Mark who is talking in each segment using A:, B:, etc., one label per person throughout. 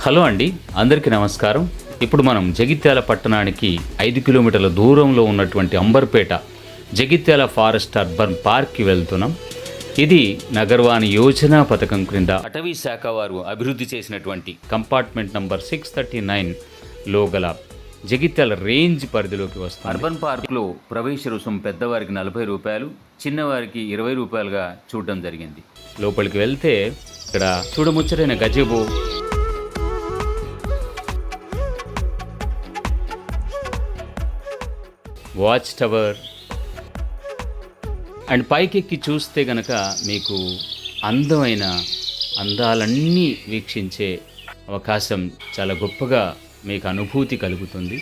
A: Hello అండి, అందరికీ నమస్కారం. ఇప్పుడు మనం జగిత్యాల పట్టణానికి 5 కిలోమీటర్ల దూరంలో ఉన్నటువంటి అంబర్పేట జగిత్యాల ఫారెస్ట్ అర్బన్ పార్క్కి వెళ్తున్నాం. ఇది నగర్వాణి యోజన పథకం క్రింద అటవీ శాఖ వారు అభివృద్ధి చేసినటువంటి కంపార్ట్మెంట్ నంబర్ 639లో గల జగిత్యాల రేంజ్ పరిధిలోకి వస్తుంది. అర్బన్ పార్క్లో ప్రవేశ రుసుం పెద్దవారికి 40 రూపాయలు, చిన్నవారికి 20 రూపాయలుగా చూడడం జరిగింది. లోపలికి వెళ్తే ఇక్కడ చూడముచ్చటైన గజెబో, వాచ్ టవర్ అండ్ పైకెక్కి చూస్తే గనక మీకు అందాలన్నీ వీక్షించే అవకాశం చాలా గొప్పగా మీకు అనుభూతి కలుగుతుంది.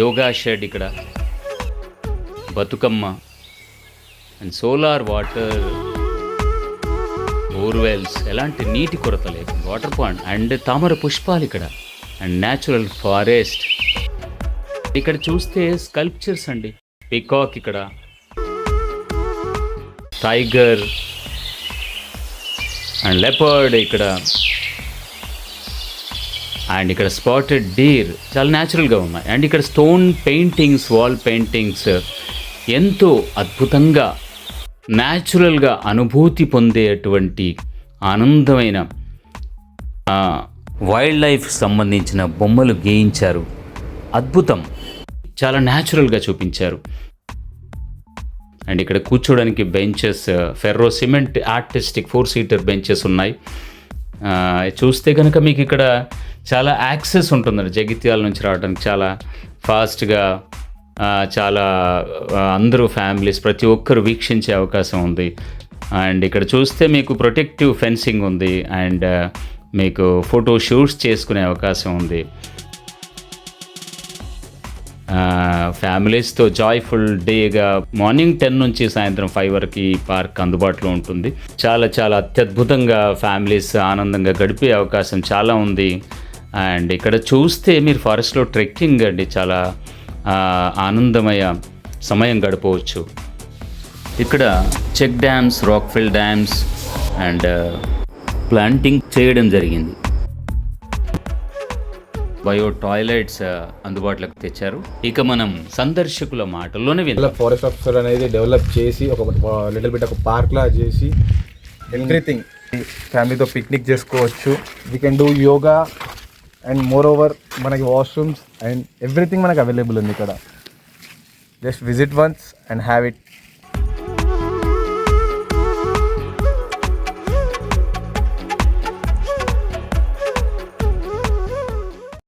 A: యోగా షెడ్ ఇక్కడ, Bathukamma and solar water, borewells, ఎలాంటి నీటి కొరత లేదు, వాటర్ పాండ్ అండ్ తామర పుష్పాలు ఇక్కడ అండ్ న్యాచురల్ ఫారెస్ట్. ఇక్కడ చూస్తే స్కల్ప్చర్స్ అండి, పికాక్ ఇక్కడ, టైగర్ అండ్ లెపర్డ్ ఇక్కడ, అండ్ ఇక్కడ స్పాటెడ్ డీర్ చాలా న్యాచురల్గా ఉన్నాయి. అండ్ ఇక్కడ స్టోన్ పెయింటింగ్స్, వాల్ పెయింటింగ్స్ ఎంతో అద్భుతంగా న్యాచురల్గా అనుభూతి పొందేటువంటి ఆనందమైన వైల్డ్ లైఫ్ సంబంధించిన బొమ్మలు గీయించారు. అద్భుతం, చాలా న్యాచురల్గా చూపించారు. అండ్ ఇక్కడ కూర్చోడానికి benches, ferro cement artistic four seater benches ఉన్నాయి. చూస్తే కనుక మీకు ఇక్కడ చాలా యాక్సెస్ ఉంటుందండి జగిత్యాల నుంచి రావడానికి, చాలా ఫాస్ట్గా, చాలా అందరూ ఫ్యామిలీస్ ప్రతి ఒక్కరు వీక్షించే అవకాశం ఉంది. అండ్ ఇక్కడ చూస్తే మీకు ప్రొటెక్టివ్ ఫెన్సింగ్ ఉంది అండ్ మీకు ఫోటో షూట్స్ చేసుకునే అవకాశం ఉంది. ఫ్యామిలీస్తో జాయ్ఫుల్ డేగా మార్నింగ్ 10 నుంచి సాయంత్రం 5 వరకు ఈ పార్క్ అందుబాటులో ఉంటుంది. చాలా చాలా అత్యద్భుతంగా ఫ్యామిలీస్ ఆనందంగా గడిపే అవకాశం చాలా ఉంది. అండ్ ఇక్కడ చూస్తే మీరు ఫారెస్ట్లో ట్రెక్కింగ్ అండి, చాలా ఆనందమయ సమయం గడపవచ్చు. ఇక్కడ check dams, rockfill dams and planting చేయడం జరిగింది. బయో టాయిలెట్స్ అందుబాటులోకి తెచ్చారు. ఇక మనం సందర్శకుల మాటల్లోనే విన్నాం.
B: ఫారెస్ట్ ఆఫీసర్ అనేది డెవలప్ చేసి ఒక లిటిల్ బిట్ ఒక పార్క్ లా చేసి ఎవ్రీథింగ్ ఫ్యామిలీతో పిక్నిక్ చేసుకోవచ్చు. We can do yoga and more over మనకి వాష్రూమ్స్ అండ్ ఎవ్రీథింగ్ మనకి అవైలబుల్ ఉంది ఇక్కడ. Just visit once and have it.